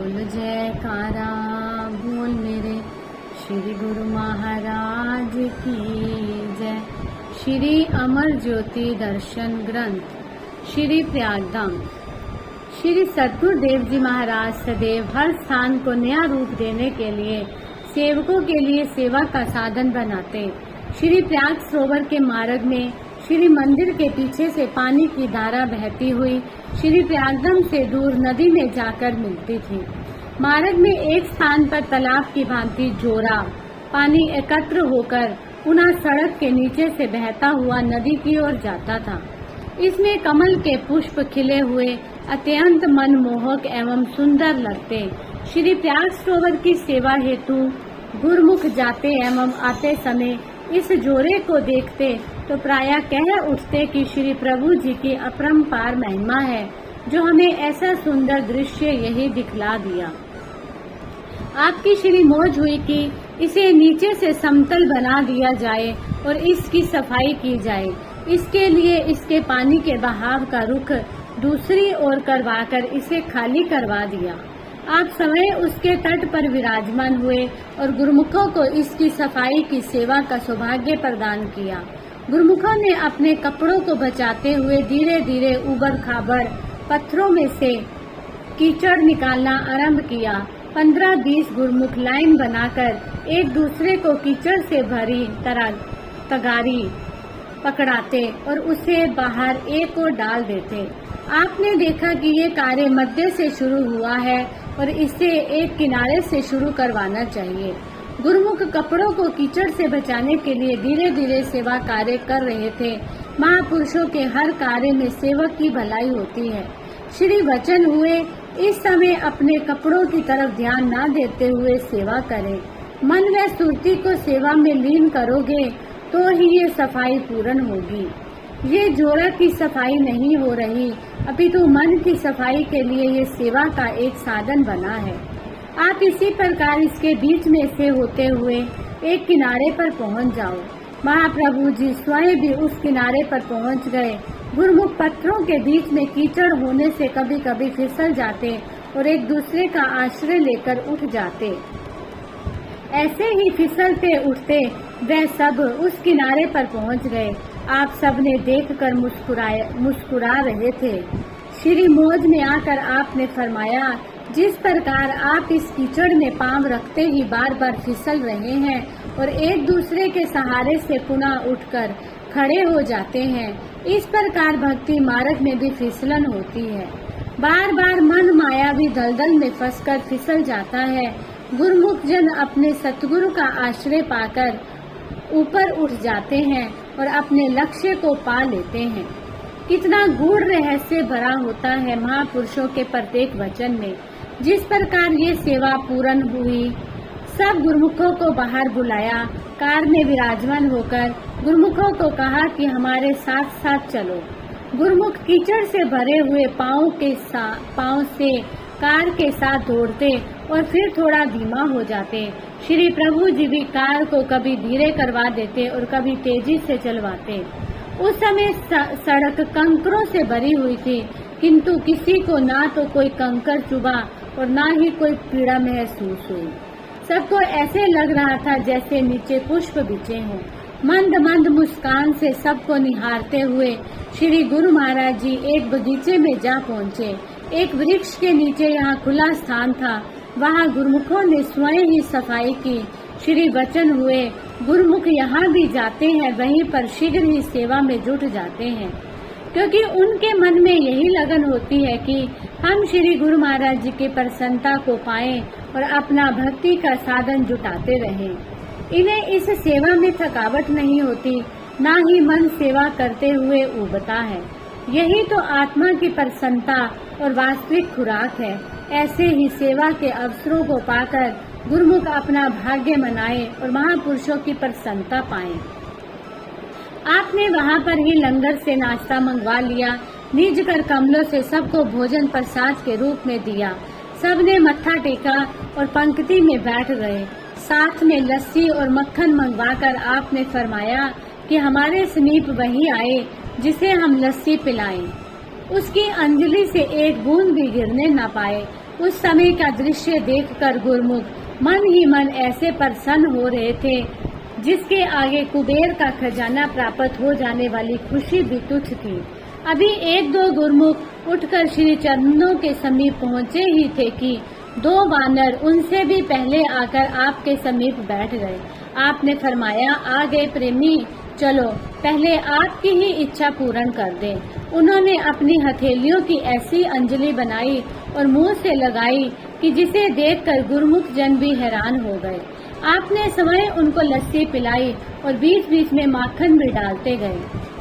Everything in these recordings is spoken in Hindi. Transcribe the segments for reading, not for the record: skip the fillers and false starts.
बोल जयकारा बोल मेरे श्री गुरु महाराज की जय। श्री अमर ज्योति दर्शन ग्रंथ श्री प्रयागधाम। श्री सद्गुरुदेव जी महाराज सदैव हर स्थान को नया रूप देने के लिए सेवकों के लिए सेवा का साधन बनाते। श्री प्रयाग सरोवर के मार्ग में श्री मंदिर के पीछे से पानी की धारा बहती हुई श्री प्रयागधाम से दूर नदी में जाकर मिलती थी। मार्ग में एक स्थान पर तालाब की भांति जोरा पानी एकत्र होकर पुनः सड़क के नीचे से बहता हुआ नदी की ओर जाता था। इसमें कमल के पुष्प खिले हुए अत्यंत मनमोहक एवं सुंदर लगते। श्री प्रयाग सरोवर की सेवा हेतु गुरुमुख जाते एवं आते समय इस जोरे को देखते तो प्रायः कह उठते कि श्री प्रभु जी की अपरंपार महिमा है जो हमें ऐसा सुंदर दृश्य यही दिखला दिया। आपकी श्री मौज हुई कि इसे नीचे से समतल बना दिया जाए और इसकी सफाई की जाए। इसके लिए इसके पानी के बहाव का रुख दूसरी ओर करवाकर इसे खाली करवा दिया। आप स्वयं उसके तट पर विराजमान हुए और गुरुमुखों को इसकी सफाई की सेवा का सौभाग्य प्रदान किया। गुरुमुखों ने अपने कपड़ों को बचाते हुए धीरे धीरे उबड़ खाबड़ पत्थरों में से कीचड़ निकालना आरंभ किया। 15-20 गुरुमुख लाइन बनाकर एक दूसरे को कीचड़ से भरी तगारी पकड़ाते और उसे बाहर एक ओर डाल देते। आपने देखा कि ये कार्य मध्य से शुरू हुआ है और इसे एक किनारे से शुरू करवाना चाहिए। गुरुमुख कपड़ों को कीचड़ से बचाने के लिए धीरे धीरे सेवा कार्य कर रहे थे। महापुरुषों के हर कार्य में सेवक की भलाई होती है। श्री वचन हुए इस समय अपने कपड़ों की तरफ ध्यान न देते हुए सेवा करें। मन व सुरती को सेवा में लीन करोगे तो ही ये सफाई पूर्ण होगी। ये जोरा की सफाई नहीं हो रही अपितु मन की सफाई के लिए ये सेवा का एक साधन बना है। आप इसी प्रकार इसके बीच में से होते हुए एक किनारे पर पहुंच जाओ। महाप्रभु जी स्वयं भी उस किनारे पर पहुंच गए। गुरुमुख पत्थरों के बीच में कीचड़ होने से कभी कभी फिसल जाते और एक दूसरे का आश्रय लेकर उठ जाते। ऐसे ही फिसलते उठते वे सब उस किनारे पर पहुंच गए। आप सब ने देखकर मुस्कुरा रहे थे। श्री मौज में आकर आपने फरमाया, जिस प्रकार आप इस कीचड़ में पांव रखते ही बार बार फिसल रहे हैं और एक दूसरे के सहारे से पुनः उठकर खड़े हो जाते हैं, इस प्रकार भक्ति मार्ग में भी फिसलन होती है। बार बार मन मायावी दलदल में फंसकर फिसल जाता है। गुरुमुख जन अपने सतगुरु का आश्रय पाकर ऊपर उठ जाते हैं और अपने लक्ष्य को पा लेते हैं। कितना गूढ़ रहस्य भरा होता है महापुरुषों के प्रत्येक वचन में। जिस प्रकार ये सेवा पूर्ण हुई, सब गुरुमुखों को बाहर बुलाया। कार में विराजमान होकर गुरुमुखों को कहा कि हमारे साथ साथ चलो। गुरुमुख कीचड़ से भरे हुए पांव से कार के साथ दौड़ते और फिर थोड़ा धीमा हो जाते। श्री प्रभु जी भी कार को कभी धीरे करवा देते और कभी तेजी से चलवाते। उस समय सड़क कंकरों से भरी हुई थी, किंतु किसी को ना तो कोई कंकर चुभा और ना ही कोई पीड़ा महसूस हुई। सबको ऐसे लग रहा था जैसे नीचे पुष्प बिछे हों। मंद मंद मुस्कान से सबको निहारते हुए श्री गुरु महाराज जी एक बगीचे में जा पहुँचे। एक वृक्ष के नीचे यहाँ खुला स्थान था। वहाँ गुरुमुखों ने स्वयं ही सफाई की। श्री वचन हुए गुरुमुख यहाँ भी जाते हैं, वहीं पर शीघ्र ही सेवा में जुट जाते हैं, क्योंकि उनके मन में यही लगन होती है कि हम श्री गुरु महाराज जी की प्रसन्नता को पाएं और अपना भक्ति का साधन जुटाते रहें। इन्हें इस सेवा में थकावट नहीं होती, ना ही मन सेवा करते हुए उबता है। यही तो आत्मा की प्रसन्नता और वास्तविक खुराक है। ऐसे ही सेवा के अवसरों को पाकर गुरुमुख अपना भाग्य मनाए और महापुरुषों की प्रसन्नता पाएं। आपने वहाँ पर ही लंगर से नाश्ता मंगवा लिया। निज कर कमलों से सबको भोजन प्रसाद के रूप में दिया। सबने मत्था टेका और पंक्ति में बैठ गए। साथ में लस्सी और मक्खन मंगवाकर आपने फरमाया कि हमारे समीप वही आए जिसे हम लस्सी पिलाएं। उसकी अंजलि से एक बूंद भी गिरने न पाए। उस समय का दृश्य देखकर गुरुमुख मन ही मन ऐसे प्रसन्न हो रहे थे जिसके आगे कुबेर का खजाना प्राप्त हो जाने वाली खुशी भी तुच्छ थी। अभी एक दो गुरुमुख उठकर श्री चरणों के समीप पहुँचे ही थे कि दो वानर उनसे भी पहले आकर आपके समीप बैठ गए। आपने फरमाया, आ गए प्रेमी, चलो पहले आपकी ही इच्छा पूर्ण कर दें। उन्होंने अपनी हथेलियों की ऐसी अंजलि बनाई और मुंह से लगाई कि जिसे देखकर गुरुमुख जन भी हैरान हो गए। आपने स्वयं उनको लस्सी पिलाई और बीच बीच में माखन भी डालते गए।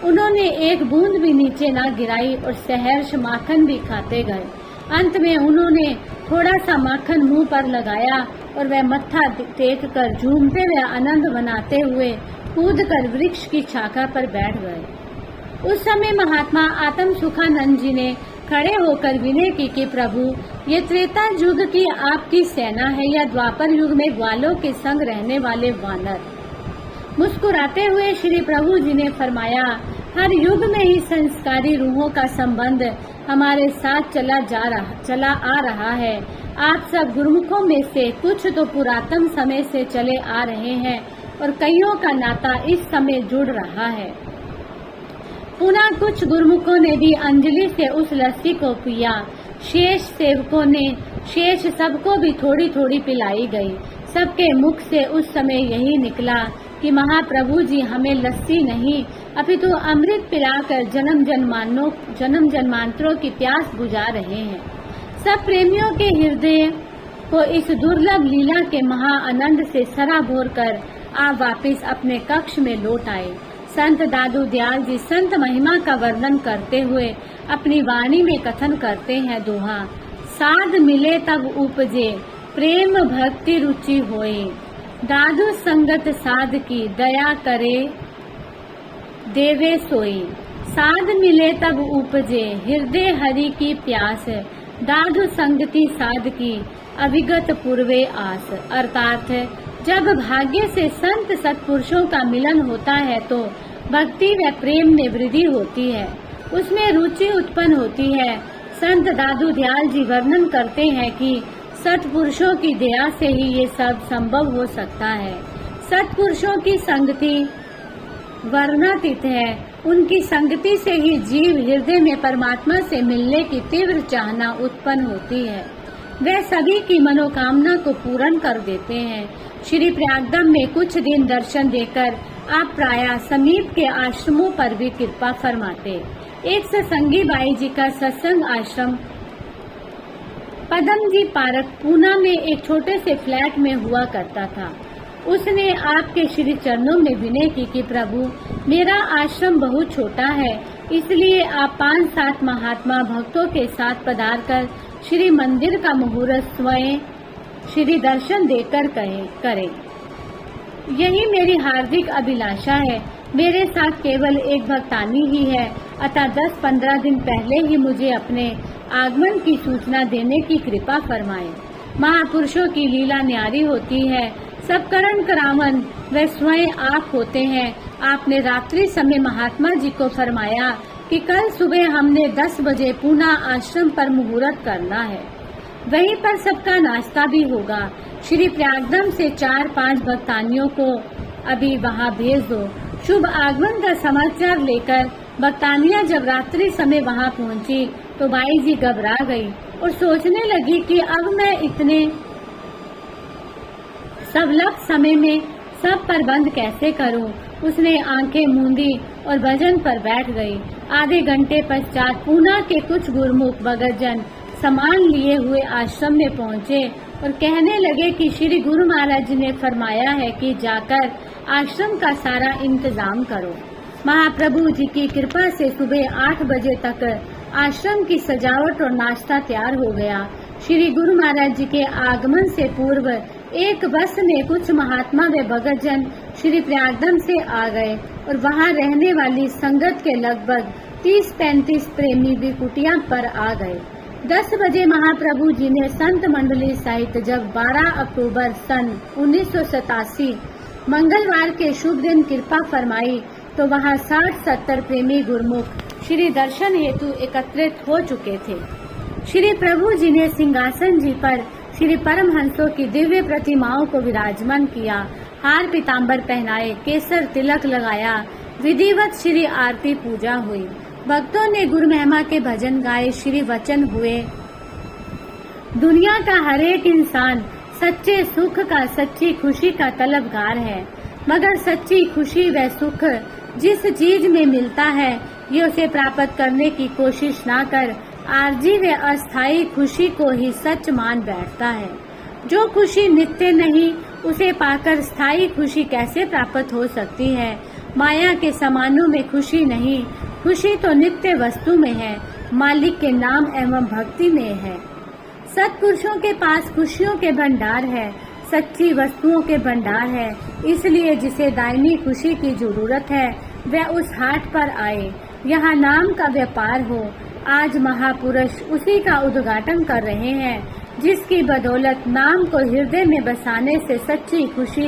उन्होंने एक बूंद भी नीचे ना गिराई और सहर्ष माखन भी खाते गए। अंत में उन्होंने थोड़ा सा माखन मुंह पर लगाया और वह मत्था टेक कर झूमते हुए आनंद मनाते हुए कूदकर वृक्ष की शाखा पर बैठ गए। उस समय महात्मा आत्म सुखानंद जी ने खड़े होकर विनय की कि प्रभु, ये त्रेता युग की आपकी सेना है या द्वापर युग में ग्वालों के संग रहने वाले वानर? मुस्कुराते हुए श्री प्रभु जी ने फरमाया, हर युग में ही संस्कारी रूहों का संबंध हमारे साथ चला आ रहा है। आप सब गुरुमुखों में से कुछ तो पुरातन समय से चले आ रहे हैं और कईयों का नाता इस समय जुड़ रहा है। पुनः कुछ गुरुमुखों ने भी अंजलि से उस लस्सी को पिया। शेष सबको भी थोड़ी थोड़ी पिलाई गई। सबके मुख से उस समय यही निकला कि महाप्रभु जी हमें लस्सी नहीं अपितु अमृत पिलाकर जन्म जन्मांतरों की प्यास बुझा रहे हैं। सब प्रेमियों के हृदय को इस दुर्लभ लीला के महा आनंद से सराबोर कर आप वापिस अपने कक्ष में लौट आए। संत दादू दयाल जी संत महिमा का वर्णन करते हुए अपनी वाणी में कथन करते हैं दोहा, साध मिले तब उपजे प्रेम भक्ति रुचि होए, दादू संगत साध की दया करे देवे सोई। साध मिले तब उपजे हृदय हरि की प्यास, दादू संगति साध की अविगत पूर्वे आस। अर्थात जब भाग्य से संत सत्पुरुषों का मिलन होता है तो भक्ति व प्रेम में वृद्धि होती है, उसमें रुचि उत्पन्न होती है। संत दादू दयाल जी वर्णन करते हैं कि सत्पुरुषों की दया से ही ये सब संभव हो सकता है। सत्पुरुषों की संगति वर्णातीत है। उनकी संगति से ही जीव हृदय में परमात्मा से मिलने की तीव्र चाहना उत्पन्न होती है। वे सभी की मनोकामना को पूर्ण कर देते हैं। श्री प्रयागधाम में कुछ दिन दर्शन देकर आप प्रायः समीप के आश्रमों पर भी कृपा फरमाते। एक सत्संगी बाई जी का सत्संग आश्रम पदम जी पार्क पूना में एक छोटे से फ्लैट में हुआ करता था। उसने आपके श्री चरणों में विनय की कि प्रभु, मेरा आश्रम बहुत छोटा है, इसलिए आप 5-7 महात्मा भक्तों के साथ पधार कर श्री मंदिर का मुहूर्त स्वयं श्री दर्शन देकर करें। यही मेरी हार्दिक अभिलाषा है। मेरे साथ केवल एक भक्तानी ही है, अतः 10-15 दिन पहले ही मुझे अपने आगमन की सूचना देने की कृपा फरमाए। महापुरुषों की लीला न्यारी होती है। सब करण करावन वे स्वयं आप होते हैं। आपने रात्रि समय महात्मा जी को फरमाया कि कल सुबह हमने 10 बजे पुनः आश्रम पर मुहूर्त करना है, वहीं पर सबका नाश्ता भी होगा। श्री प्रयागधाम से 4-5 भक्तानियों को अभी वहां भेज दो। शुभ आगमन का समाचार लेकर भक्तानियां जब रात्रि समय वहां पहुंची तो बाई जी घबरा गई और सोचने लगी कि अब मैं इतने सवलभ समय में सब प्रबंध कैसे करूं। उसने आंखें मूंदी और भजन पर बैठ गई। आधे घंटे पश्चात पूना के कुछ गुरुमुख भगतजन सामान लिए हुए आश्रम में पहुंचे और कहने लगे कि श्री गुरु महाराज जी ने फरमाया है कि जाकर आश्रम का सारा इंतजाम करो। महाप्रभु जी की कृपा से सुबह 8 बजे तक आश्रम की सजावट और नाश्ता तैयार हो गया। श्री गुरु महाराज जी के आगमन से पूर्व एक बस में कुछ महात्मा व भगतजन श्री प्रयागधाम से आ गए और वहां रहने वाली संगत के लगभग 30-35 प्रेमी भी कुटिया पर आ गए। 10 बजे महाप्रभु जी ने संत मंडली सहित जब 12 अक्टूबर सन 1987 मंगलवार के शुभ दिन कृपा फरमाई तो वहां 60-70 प्रेमी गुरुमुख श्री दर्शन हेतु एकत्रित हो चुके थे। श्री प्रभु जी ने सिंहासन जी पर श्री परमहंसों की दिव्य प्रतिमाओं को विराजमान किया, हार पीताम्बर पहनाए, केसर तिलक लगाया, विधिवत श्री आरती पूजा हुई। भक्तों ने गुरु महिमा के भजन गाए, श्री वचन हुए। दुनिया का हर एक इंसान सच्चे सुख का, सच्ची खुशी का तलबगार है, मगर सच्ची खुशी व सुख जिस चीज में मिलता है ये उसे प्राप्त करने की कोशिश ना कर आरजी व अस्थायी खुशी को ही सच मान बैठता है। जो खुशी नित्य नहीं, उसे पाकर स्थायी खुशी कैसे प्राप्त हो सकती है। माया के सामानों में खुशी नहीं, खुशी तो नित्य वस्तु में है, मालिक के नाम एवं भक्ति में है। सत्पुरुषों के पास खुशियों के भंडार है, सच्ची वस्तुओं के भंडार है। इसलिए जिसे दायनी खुशी की जरूरत है वह उस हाट पर आए, यहाँ नाम का व्यापार हो। आज महापुरुष उसी का उद्घाटन कर रहे हैं, जिसकी बदौलत नाम को हृदय में बसाने से सच्ची खुशी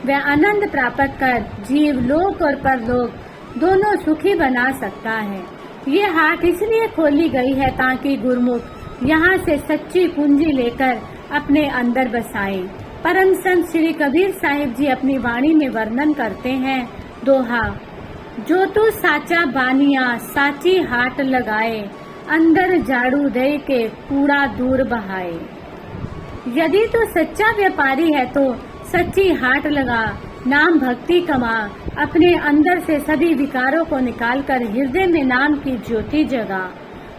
व आनंद प्राप्त कर जीव लोक और परलोक दोनों सुखी बना सकता है। ये हाट इसलिए खोली गई है ताकि गुरुमुख यहाँ से सच्ची पूंजी लेकर अपने अंदर बसाएं। परम संत श्री कबीर साहिब जी अपनी वाणी में वर्णन करते हैं, दोहा, जो तू साचा बानिया साची हाट लगाए, अंदर झाड़ू दे के कूड़ा दूर बहाए। यदि तू सच्चा व्यापारी है तो सच्ची हाट लगा, नाम भक्ति कमा, अपने अंदर से सभी विकारों को निकालकर हृदय में नाम की ज्योति जगा।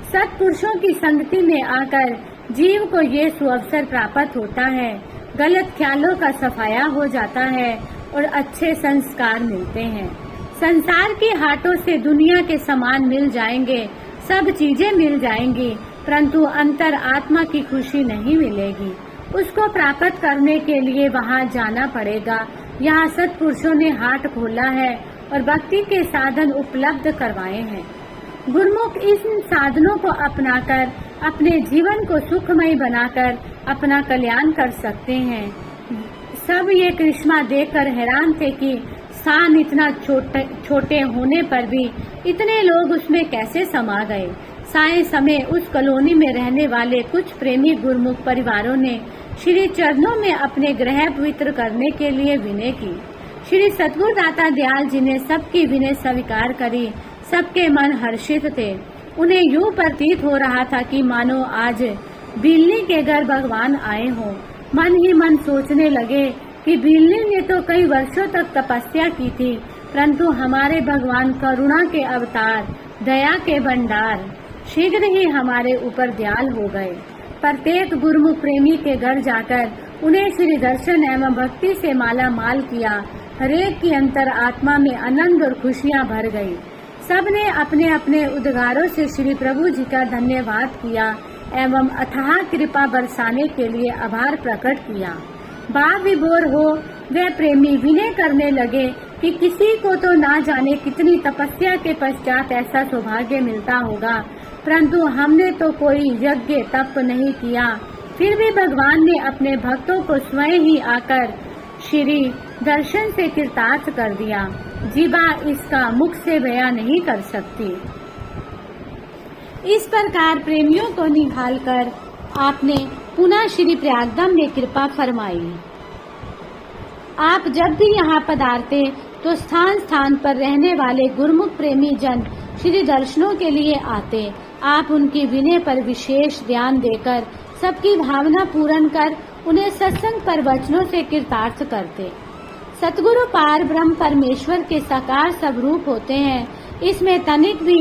सत्पुरुषों की संगति में आकर जीव को ये सुअवसर प्राप्त होता है, गलत ख्यालों का सफाया हो जाता है और अच्छे संस्कार मिलते हैं। संसार की हाटों से दुनिया के सामान मिल जाएंगे, सब चीजें मिल जाएंगी, परंतु अंतर आत्मा की खुशी नहीं मिलेगी। उसको प्राप्त करने के लिए वहाँ जाना पड़ेगा। यहाँ सत्पुरुषों ने हाट खोला है और भक्ति के साधन उपलब्ध करवाए हैं। गुरुमुख इन साधनों को अपनाकर अपने जीवन को सुखमय बनाकर अपना कल्याण कर सकते हैं। सब ये करिश्मा देखकर हैरान थे कि स्थान इतना छोटे होने पर भी इतने लोग उसमें कैसे समा गए। साय समय उस कॉलोनी में रहने वाले कुछ प्रेमी गुरुमुख परिवारों ने श्री चरणों में अपने ग्रह पवित्र करने के लिए विनय की। श्री सतगुरु दाता दयाल जी ने सबकी विनय स्वीकार करी। सबके मन हर्षित थे। उन्हें यूं प्रतीत हो रहा था कि मानो आज बिल्ली के घर भगवान आए हों। मन ही मन सोचने लगे कि बिल्ली ने तो कई वर्षों तक तपस्या की थी, परंतु हमारे भगवान करुणा के अवतार, दया के भंडार शीघ्र ही हमारे ऊपर दयाल हो गए। प्रत्येक गुरुमुख प्रेमी के घर जाकर उन्हें श्री दर्शन एवं भक्ति से माला माल किया। हरेक की अंतर आत्मा में आनंद और खुशियां भर गई। सबने अपने अपने उद्गारों से श्री प्रभु जी का धन्यवाद किया एवं अथाह कृपा बरसाने के लिए आभार प्रकट किया। भाव विभोर हो वे प्रेमी विनय करने लगे कि किसी को तो ना जाने कितनी तपस्या के पश्चात ऐसा सौभाग्य मिलता होगा, परंतु हमने तो कोई यज्ञ तप नहीं किया, फिर भी भगवान ने अपने भक्तों को स्वयं ही आकर श्री दर्शन से कृतार्थ कर दिया। जीवा इसका मुख से बयां नहीं कर सकती। इस प्रकार प्रेमियों को निहालकर आपने पुनः श्री प्रयागधाम में कृपा फरमाई। आप जब भी यहाँ पधारते तो स्थान स्थान पर रहने वाले गुरुमुख प्रेमी जन श्री दर्शनों के लिए आते। आप उनकी विनय पर विशेष ध्यान देकर सबकी भावना पूर्ण कर उन्हें सत्संग पर वचनों से कृतार्थ करते। सतगुरु पार ब्रह्म परमेश्वर के साकार स्वरूप होते हैं, इसमें तनिक भी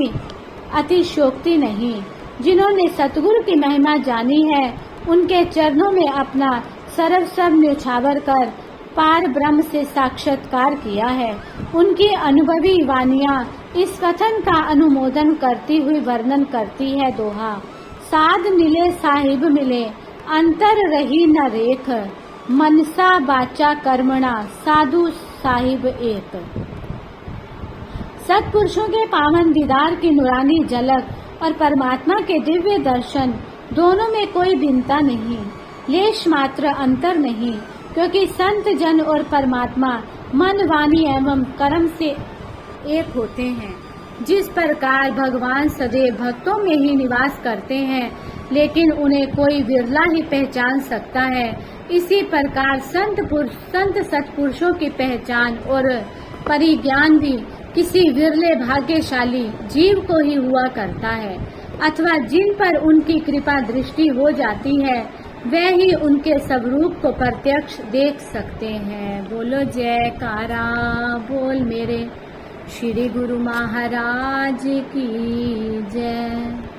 अतिशयोक्ति नहीं। जिन्होंने सतगुरु की महिमा जानी है, उनके चरणों में अपना सर्वस्व न्यौछावर कर पार ब्रह्म से साक्षात्कार किया है। उनकी अनुभवी वानियां इस कथन का अनुमोदन करती हुई वर्णन करती है, दोहा, साध मिले साहिब मिले, अंतर रही न रेख, मनसा बाचा कर्मणा साधु साहिब एक। सत्पुरुषों के पावन दीदार की नुरानी झलक और परमात्मा के दिव्य दर्शन दोनों में कोई भिन्नता नहीं, लेश मात्र अंतर नहीं, क्योंकि संत जन और परमात्मा मन वाणी एवं कर्म से एक होते हैं। जिस प्रकार भगवान सदैव भक्तों में ही निवास करते हैं, लेकिन उन्हें कोई विरला ही पहचान सकता है। इसी प्रकार संत सत्पुरुषों की पहचान और परिज्ञान भी किसी विरले भाग्यशाली जीव को ही हुआ करता है, अथवा जिन पर उनकी कृपा दृष्टि हो जाती है वह ही उनके स्वरूप को प्रत्यक्ष देख सकते हैं। बोलो जयकारा बोल मेरे श्री गुरु महाराज की जय।